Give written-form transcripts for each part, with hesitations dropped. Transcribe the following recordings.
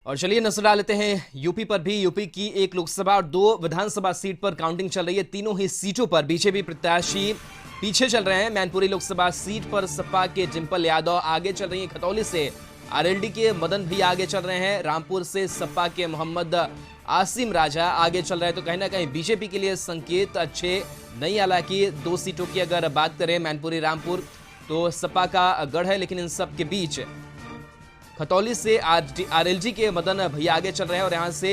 और चलिए नजर डाल लेते हैं यूपी पर भी। यूपी की एक लोकसभा और 2 विधानसभा सीट पर काउंटिंग चल रही है। तीनों ही सीटों पर बीजेपी प्रत्याशी पीछे चल रहे हैं। मैनपुरी लोकसभा सीट पर सपा के डिंपल यादव आगे चल रही है। खतौली से आरएलडी के मदन भी आगे चल रहे हैं। रामपुर से सपा के मोहम्मद आसिम राजा आगे चल रहे हैं। तो कहीं ना कहीं बीजेपी के लिए संकेत अच्छे नहीं। हालांकि 2 सीटों की अगर बात करें, मैनपुरी रामपुर, तो सपा का गढ़ है, लेकिन इन सब के बीच खतौली से आरएलजी के मदन भैया आगे चल रहे हैं और यहां से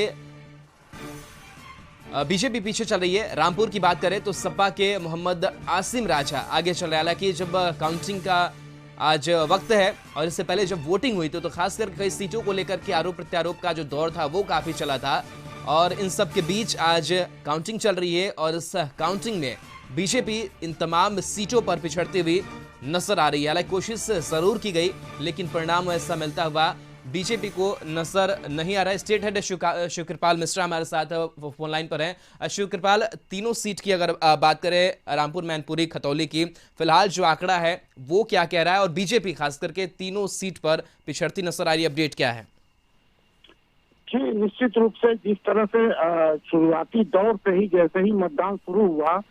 बीजेपी पीछे चल रही है। रामपुर की बात करें तो सपा के मोहम्मद आसिम राजा आगे चल रहे हैं। हालांकि जब काउंटिंग का आज वक्त है और इससे पहले जब वोटिंग हुई तो खासकर कई सीटों को लेकर के आरोप प्रत्यारोप का जो दौर था वो काफी चला था। और इन सब के बीच आज काउंटिंग चल रही है और इस काउंटिंग में बीजेपी इन तमाम सीटों पर पिछड़ती हुई नजर आ रही है। हालांकि कोशिश जरूर की गई, लेकिन परिणाम ऐसा मिलता हुआ बीजेपी को नजर नहीं आ रहा है। स्टेट हेड शिवकृपाल मिश्रा हमारे साथ फोन लाइन पर हैं। शिवकृपाल, तीनों सीट की अगर बात करें, रामपुर, मैनपुरी, खतौली की, फिलहाल जो आंकड़ा है वो क्या कह रहा है और बीजेपी खास करके तीनों सीट पर पिछड़ती नजर आ रही है, अपडेट क्या है? जी, निश्चित रूप से जिस तरह से शुरुआती दौर से ही जैसे ही मतदान शुरू हुआ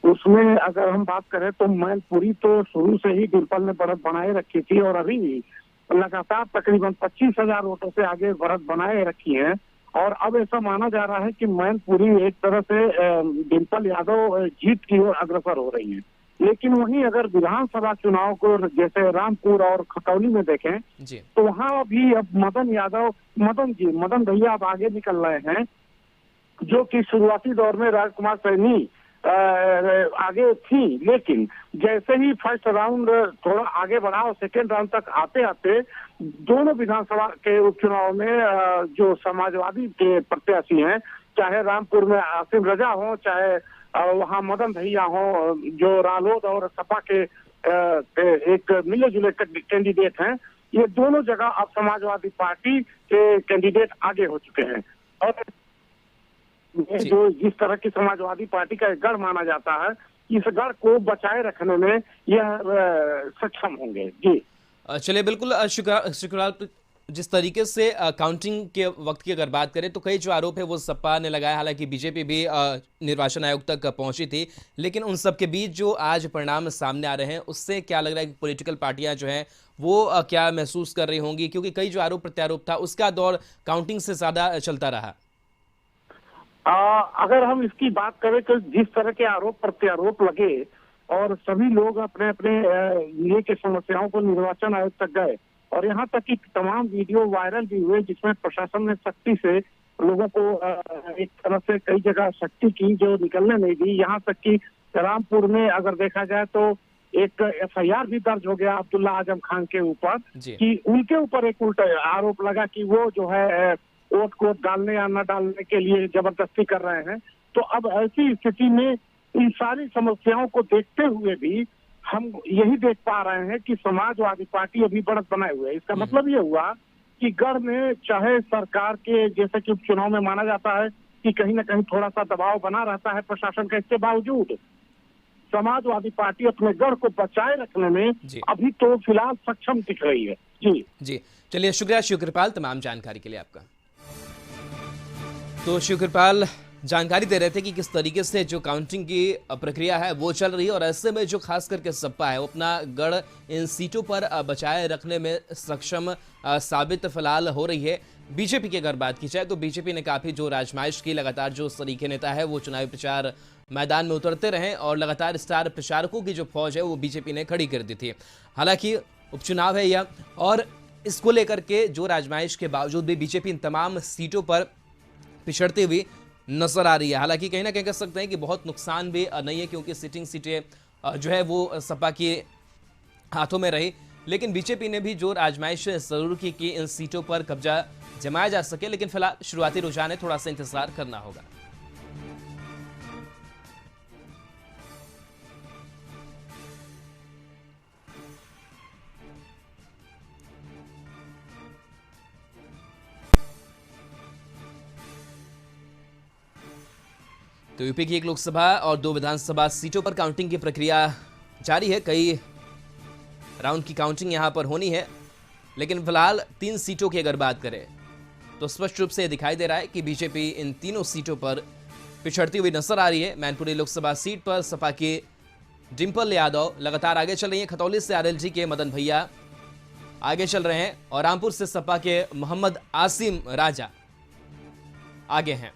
उसमें अगर हम बात करें तो मैनपुरी तो शुरू से ही डिंपल ने बढ़त बनाए रखी थी और अभी भी लगातार तकरीबन 25,000 वोटों से आगे बढ़त बनाए रखी है। और अब ऐसा माना जा रहा है कि मैनपुरी एक तरह से डिंपल यादव जीत की ओर अग्रसर हो रही है। लेकिन वहीं अगर विधानसभा चुनाव को जैसे रामपुर और खतौली में देखें तो वहां भी अब मदन भैया अब आगे निकल रहे हैं, जो कि शुरुआती दौर में राजकुमार सैनी आगे थी। लेकिन जैसे ही फर्स्ट राउंड थोड़ा आगे बढ़ा और सेकेंड राउंड तक आते आते दोनों विधानसभा के उपचुनाव में जो समाजवादी के प्रत्याशी हैं, चाहे रामपुर में आसिम रजा हो, चाहे वहाँ मदन भैया हो, जो रालोद और सपा के एक मिले जुले कैंडिडेट हैं, ये दोनों जगह अब समाजवादी पार्टी के कैंडिडेट आगे हो चुके हैं। और जो जिस तरह की समाजवादी पार्टी का गढ़ माना जाता है, इस गढ़ को बचाए रखने में यह सक्षम होंगे। जी चलिए, बिल्कुल शुक्राल। जिस तरीके से काउंटिंग के वक्त की अगर बात करें तो कई जो आरोप है वो सपा ने लगाया। हालांकि बीजेपी भी निर्वाचन आयोग तक पहुंची थी, लेकिन उन सब के बीच जो आज परिणाम सामने आ रहे हैं उससे क्या लग रहा है कि पॉलिटिकल पार्टियां जो हैं वो क्या महसूस कर रही होंगी? क्योंकि कई जो आरोप प्रत्यारोप था उसका दौर काउंटिंग से ज्यादा चलता रहा। अगर हम इसकी बात करें तो जिस तरह के आरोप प्रत्यारोप लगे और सभी लोग अपने अपने लिए के समस्याओं को निर्वाचन आयोग तक गए और यहाँ तक कि तमाम वीडियो वायरल भी हुए जिसमें प्रशासन ने सख्ती से लोगों को एक तरह से कई जगह सख्ती की जो निकलने नहीं दी। यहाँ तक कि रामपुर में अगर देखा जाए तो एक एफआईआर भी दर्ज हो गया अब्दुल्ला आजम खान के ऊपर कि उनके ऊपर एक उल्टा आरोप लगा कि वो जो है वोट को डालने या न डालने के लिए जबरदस्ती कर रहे हैं। तो अब ऐसी स्थिति में इन सारी समस्याओं को देखते हुए भी हम यही देख पा रहे हैं कि समाजवादी पार्टी अभी बढ़त बनाए हुए है। इसका मतलब ये हुआ कि गढ़ में चाहे सरकार के जैसे कि उपचुनाव में माना जाता है कि कहीं ना कहीं थोड़ा सा दबाव बना रहता है प्रशासन का, इसके बावजूद समाजवादी पार्टी अपने गढ़ को बचाए रखने में अभी तो फिलहाल सक्षम दिख रही है। जी चलिए, शुक्रिया शिवकृपाल तमाम जानकारी के लिए आपका। तो शिवकृपाल जानकारी दे रहे थे कि किस तरीके से जो काउंटिंग की प्रक्रिया है वो चल रही है और ऐसे में जो खास करके सपा है वो अपना गढ़ इन सीटों पर बचाए रखने में सक्षम साबित फिलहाल हो रही है। बीजेपी की अगर बात की जाए तो बीजेपी ने काफ़ी जो आजमाइश की, लगातार जो सरीखे नेता है वो चुनावी प्रचार मैदान में उतरते रहे और लगातार स्टार प्रचारकों की जो फौज है वो बीजेपी ने खड़ी कर दी थी। हालांकि उपचुनाव है यह और इसको लेकर के जो आजमाइश के बावजूद भी बीजेपी इन तमाम सीटों पर पिछड़ती हुई नजर आ रही है। हालांकि कहीं ना कहीं कह सकते हैं कि बहुत नुकसान भी नहीं है, क्योंकि सिटिंग सीटें जो है वो सपा के हाथों में रही, लेकिन बीजेपी ने भी जोर आजमाइश जरूर की कि इन सीटों पर कब्जा जमाया जा सके। लेकिन फिलहाल शुरुआती रुझान है, थोड़ा सा इंतजार करना होगा। तो यूपी की एक लोकसभा और 2 विधानसभा सीटों पर काउंटिंग की प्रक्रिया जारी है। कई राउंड की काउंटिंग यहां पर होनी है, लेकिन फिलहाल 3 सीटों की अगर बात करें तो स्पष्ट रूप से दिखाई दे रहा है कि बीजेपी इन तीनों सीटों पर पिछड़ती हुई नजर आ रही है। मैनपुरी लोकसभा सीट पर सपा की डिंपल यादव लगातार आगे चल रही है। खतौली से आरएलजी के मदन भैया आगे चल रहे हैं और रामपुर से सपा के मोहम्मद आसिम राजा आगे हैं।